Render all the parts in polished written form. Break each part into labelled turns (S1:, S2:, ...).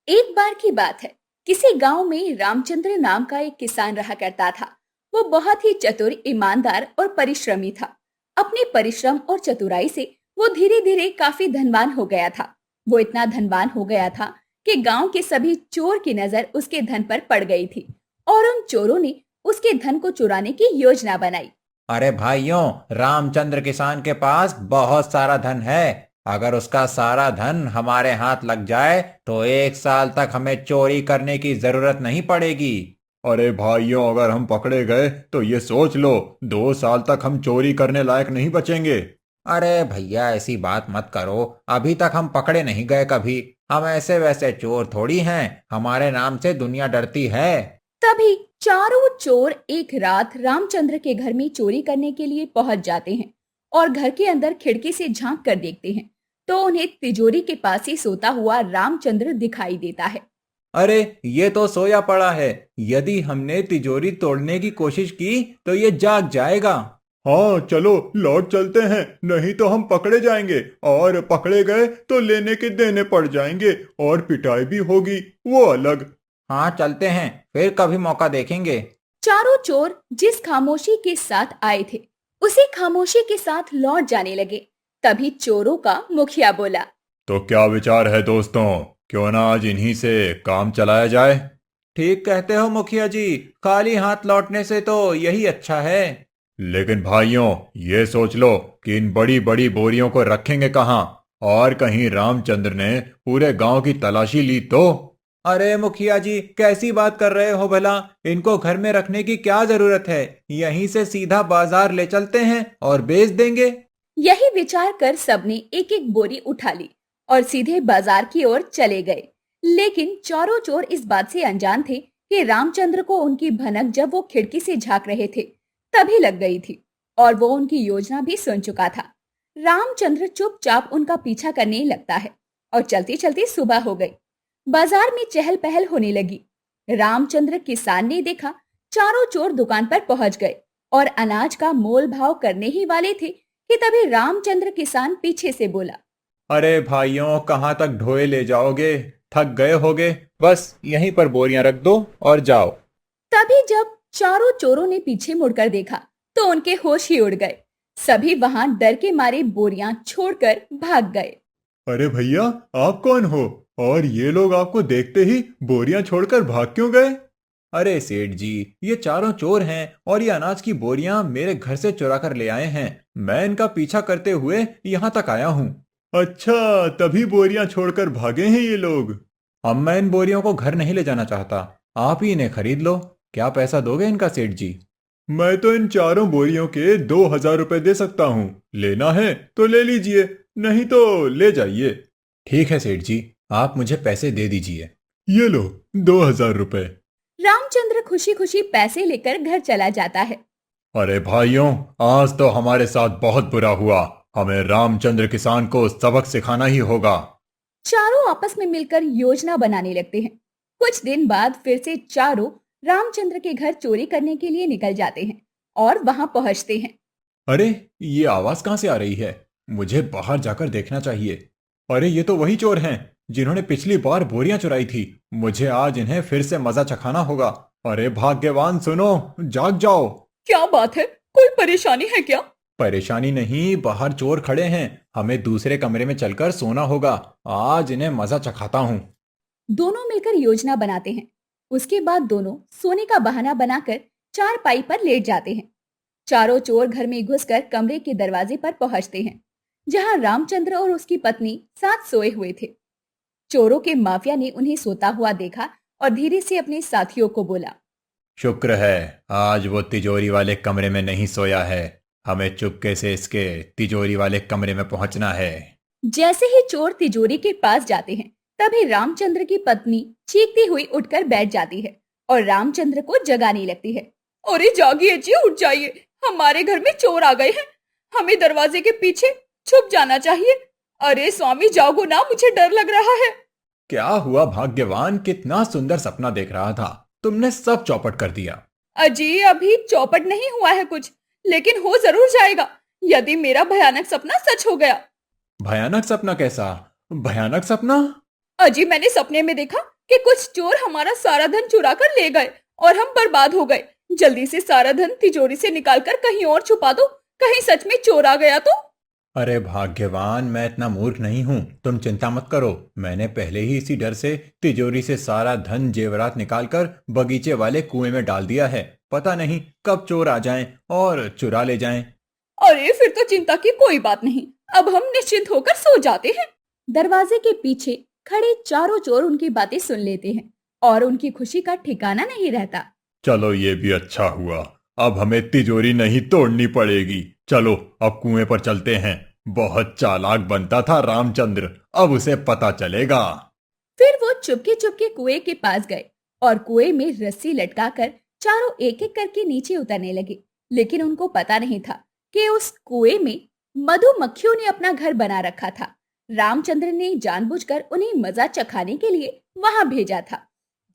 S1: एक बार की बात है। किसी गांव में रामचंद्र नाम का एक किसान रहा करता था। वो बहुत ही चतुर, ईमानदार और परिश्रमी था। अपने परिश्रम और चतुराई से वो धीरे धीरे काफी धनवान हो गया था। वो इतना धनवान हो गया था कि गांव के सभी चोर की नजर उसके धन पर पड़ गई थी और उन चोरों ने उसके धन को चुराने की योजना बनाई।
S2: अरे भाइयों, रामचंद्र किसान के पास बहुत सारा धन है। अगर उसका सारा धन हमारे हाथ लग जाए तो 1 साल तक हमें चोरी करने की जरूरत नहीं पड़ेगी।
S3: अरे भाइयों, अगर हम पकड़े गए तो ये सोच लो, 2 साल तक हम चोरी करने लायक नहीं बचेंगे।
S2: अरे भैया, ऐसी बात मत करो। अभी तक हम पकड़े नहीं गए कभी। हम ऐसे वैसे चोर थोड़ी हैं। हमारे नाम से दुनिया डरती है।
S1: तभी चारों चोर एक रात रामचंद्र के घर में चोरी करने के लिए पहुंच जाते हैं और घर के अंदर खिड़की से झांक कर देखते हैं तो उन्हें तिजोरी के पास ही सोता हुआ रामचंद्र दिखाई देता है।
S2: अरे, ये तो सोया पड़ा है। यदि हमने तिजोरी तोड़ने की कोशिश की तो ये जाग जाएगा।
S3: हाँ चलो, लौट चलते हैं, नहीं तो हम पकड़े जाएंगे, और पकड़े गए तो लेने के देने पड़ जाएंगे और पिटाई भी होगी, वो अलग।
S2: हाँ, चलते हैं, फिर कभी मौका देखेंगे।
S1: चारों चोर जिस खामोशी के साथ आए थे उसी खामोशी के साथ लौट जाने लगे। तभी चोरों का मुखिया बोला।
S3: तो क्या विचार है दोस्तों, क्यों ना आज इन्हीं से काम चलाया जाए।
S2: ठीक कहते हो मुखिया जी। खाली हाथ लौटने से तो यही अच्छा है।
S3: लेकिन भाइयों, ये सोच लो कि इन बड़ी बड़ी बोरियों को रखेंगे कहाँ, और कहीं रामचंद्र ने पूरे गांव की तलाशी ली तो।
S2: अरे मुखिया जी, कैसी बात कर रहे हो भला। इनको घर में रखने की क्या जरूरत है। यहीं से सीधा बाजार ले चलते हैं और बेच देंगे।
S1: यही विचार कर सबने एक एक बोरी उठा ली और सीधे बाजार की ओर चले गए। लेकिन चारों चोर इस बात से अनजान थे कि रामचंद्र को उनकी भनक जब वो खिड़की से झांक रहे थे तभी लग गई थी और वो उनकी योजना भी सुन चुका था। रामचंद्र चुपचाप उनका पीछा करने लगता है और चलती चलती सुबह हो गई। बाजार में चहल पहल होने लगी। रामचंद्र किसान ने देखा चारों चोर दुकान पर पहुंच गए और अनाज का मोल भाव करने ही वाले थे कि तभी रामचंद्र किसान पीछे से बोला।
S3: अरे भाइयों, कहाँ तक ढोए ले जाओगे, थक गए होगे, बस यहीं पर बोरियां रख दो और जाओ।
S1: तभी जब चारों चोरों ने पीछे मुड़कर देखा तो उनके होश ही उड़ गए। सभी वहां डर के मारे बोरियां छोड़कर भाग गए।
S3: अरे भैया, आप कौन हो, और ये लोग आपको देखते ही बोरियां छोड़कर भाग क्यों गए।
S2: अरे सेठ जी, ये चारों चोर हैं और ये अनाज की बोरियां मेरे घर से चुरा कर ले आए हैं। मैं इनका पीछा करते हुए यहाँ तक आया हूँ।
S3: अच्छा, तभी बोरियां छोड़कर भागे हैं ये लोग।
S2: अब मैं इन बोरियों को घर नहीं ले जाना चाहता। आप ही इन्हें खरीद लो। क्या पैसा दोगे इनका सेठ जी?
S3: मैं तो इन चारों बोरियों के 2,000 रुपए दे सकता हूँ, लेना है तो ले लीजिए, नहीं तो ले जाइए।
S2: ठीक है सेठ जी, आप मुझे पैसे दे दीजिए।
S3: ये लो, 2,000 रुपए।
S1: रामचंद्र खुशी खुशी पैसे लेकर घर चला जाता है।
S3: अरे भाइयों, आज तो हमारे साथ बहुत बुरा हुआ, हमें रामचंद्र किसान को सबक सिखाना ही होगा।
S1: चारों आपस में मिलकर योजना बनाने लगते हैं। कुछ दिन बाद फिर से चारों रामचंद्र के घर चोरी करने के लिए निकल जाते हैं और वहां पहुंचते हैं।
S3: अरे, ये आवाज कहाँ से आ रही है, मुझे बाहर जाकर देखना चाहिए। अरे, ये तो वही चोर हैं जिन्होंने पिछली बार बोरियां चुराई थी। मुझे आज इन्हें फिर से मजा चखाना होगा। अरे भाग्यवान, सुनो, जाग जाओ।
S1: क्या बात है, कोई परेशानी है क्या?
S2: परेशानी नहीं, बाहर चोर खड़े हैं। हमें दूसरे कमरे में चलकर सोना होगा। आज इन्हें मजा चखाता हूँ।
S1: दोनों मिलकर योजना बनाते हैं। उसके बाद दोनों सोने का बहाना बनाकर चारपाई पर लेट जाते हैं। चारों चोर घर में घुसकर कमरे के दरवाजे पर पहुंचते हैं जहां रामचंद्र और उसकी पत्नी साथ सोए हुए थे। चोरों के माफिया ने उन्हें सोता हुआ देखा और धीरे से अपने साथियों को बोला।
S3: शुक्र है आज वो तिजोरी वाले कमरे में नहीं सोया है। हमें चुपके से इसके तिजोरी वाले कमरे में पहुंचना है।
S1: जैसे ही चोर तिजोरी के पास जाते हैं तभी रामचंद्र की पत्नी चीखती हुई उठकर बैठ जाती है और रामचंद्र को जगाने लगती है। अरे जागिए जी, उठ जाइए, हमारे घर में चोर आ गए हैं। हमें दरवाजे के पीछे छुप जाना चाहिए। अरे स्वामी, जागो ना, मुझे डर लग रहा है।
S3: क्या हुआ भाग्यवान, कितना सुंदर सपना देख रहा था, तुमने सब चौपट कर दिया।
S1: अजी, अभी चौपट नहीं हुआ है कुछ, लेकिन हो जरूर जाएगा यदि मेरा भयानक सपना सच हो गया।
S3: भयानक सपना कैसा? भयानक सपना?
S1: अजी, मैंने सपने में देखा कि कुछ चोर हमारा सारा धन चुरा कर ले गए और हम बर्बाद हो गए। जल्दी से सारा धन तिजोरी से निकालकर कहीं और छुपा दो, कहीं सच में चोर आ गया तो।
S3: अरे भाग्यवान, मैं इतना मूर्ख नहीं हूँ, तुम चिंता मत करो। मैंने पहले ही इसी डर से तिजोरी से सारा धन जेवरात निकालकर बगीचे वाले कुएं में डाल दिया है। पता नहीं कब चोर आ जाएं और चुरा ले जाएं।
S1: अरे फिर तो चिंता की कोई बात नहीं, अब हम निश्चिंत होकर सो जाते हैं। दरवाजे के पीछे खड़े चारों चोर उनकी बातें सुन लेते हैं और उनकी खुशी का ठिकाना नहीं रहता।
S3: चलो ये भी अच्छा हुआ, अब हमें तिजोरी नहीं तोड़नी पड़ेगी। चलो अब कुएं पर चलते हैं। बहुत चालाक बनता था रामचंद्र, अब उसे पता चलेगा।
S1: फिर वो चुपके चुपके कुएं के पास गए और कुएं में रस्सी लटकाकर चारों एक एक करके नीचे उतरने लगे। लेकिन उनको पता नहीं था कि उस कुएं में मधुमक्खियों ने अपना घर बना रखा था। रामचंद्र ने जानबूझकर उन्हें मजा चखाने के लिए वहां भेजा था।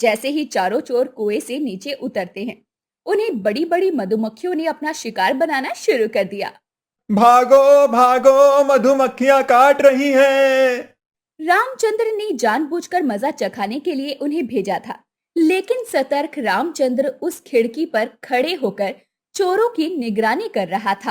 S1: जैसे ही चारों चोर कुएं से नीचे उतरते हैं, उन्हें बड़ी बड़ी मधुमक्खियों ने अपना शिकार बनाना शुरू कर दिया।
S3: भागो भागो, मधुमक्खियां काट रही हैं।
S1: रामचंद्र ने जानबूझकर मजा चखाने के लिए उन्हें भेजा था, लेकिन सतर्क रामचंद्र उस खिड़की पर खड़े होकर चोरों की निगरानी कर रहा था।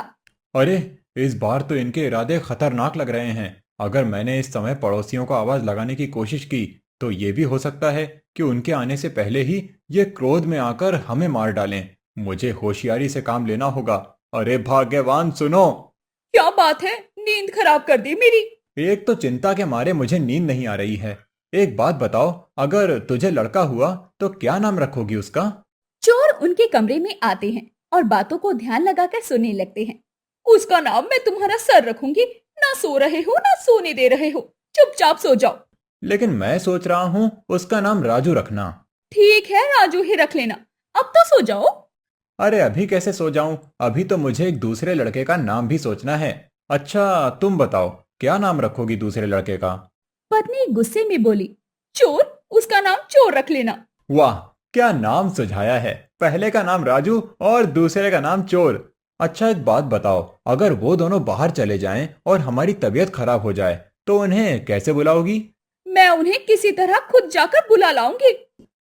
S3: अरे इस बार तो इनके इरादे खतरनाक लग रहे हैं। अगर मैंने इस समय पड़ोसियों को आवाज लगाने की कोशिश की तो ये भी हो सकता है कि उनके आने से पहले ही ये क्रोध में आकर हमें मार डालें। मुझे होशियारी से काम लेना होगा। अरे भाग्यवान सुनो।
S1: क्या बात है, नींद खराब कर दी मेरी।
S3: एक तो चिंता के मारे मुझे नींद नहीं आ रही है। एक बात बताओ, अगर तुझे लड़का हुआ तो क्या नाम रखोगी उसका?
S1: चोर उनके कमरे में आते हैं और बातों को ध्यान लगाकर सुनने लगते हैं। उसका नाम मैं तुम्हारा सर रखूंगी। ना सो रहे हो ना सोने दे रहे हो, चुपचाप सो जाओ।
S3: लेकिन मैं सोच रहा हूँ उसका नाम राजू रखना।
S1: ठीक है, राजू ही रख लेना। अब तो सो जाओ।
S3: अरे अभी कैसे सो जाऊं? अभी तो मुझे एक दूसरे लड़के का नाम भी सोचना है। अच्छा तुम बताओ, क्या नाम रखोगी दूसरे लड़के का?
S1: पत्नी गुस्से में बोली, चोर, उसका नाम चोर रख लेना।
S3: वाह, क्या नाम सुझाया है। पहले का नाम राजू और दूसरे का नाम चोर। अच्छा एक बात बताओ, अगर वो दोनों बाहर चले जाएं और हमारी तबीयत खराब हो जाए तो उन्हें कैसे बुलाओगी?
S1: मैं उन्हें किसी तरह खुद जाकर बुला लाऊंगी।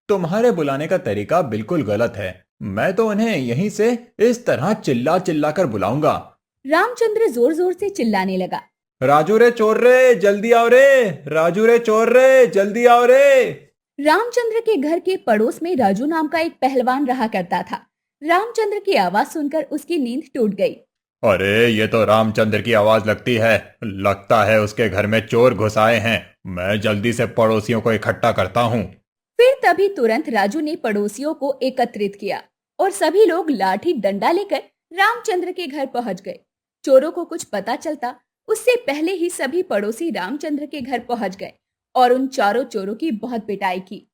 S3: तुम्हारे बुलाने का तरीका बिल्कुल गलत है। मैं तो उन्हें यहीं से इस तरह चिल्ला चिल्ला कर बुलाऊंगा।
S1: रामचंद्र जोर जोर से चिल्लाने लगा,
S3: राजू रे चोर रे, जल्दी आओ रे। राजू रे चोर रे, जल्दी आओ रे।
S1: रामचंद्र के घर के पड़ोस में राजू नाम का एक पहलवान रहा करता था। रामचंद्र की आवाज सुनकर उसकी नींद टूट गई।
S3: अरे ये तो रामचंद्र की आवाज लगती है। लगता है उसके घर में चोर घुस आए हैं। मैं जल्दी से पड़ोसियों को इकट्ठा करता हूँ।
S1: फिर तभी तुरंत राजू ने पड़ोसियों को एकत्रित किया और सभी लोग लाठी डंडा लेकर रामचंद्र के घर पहुंच गए। चोरों को कुछ पता चलता उससे पहले ही सभी पड़ोसी रामचंद्र के घर पहुंच गए और उन चारों चोरों की बहुत पिटाई की।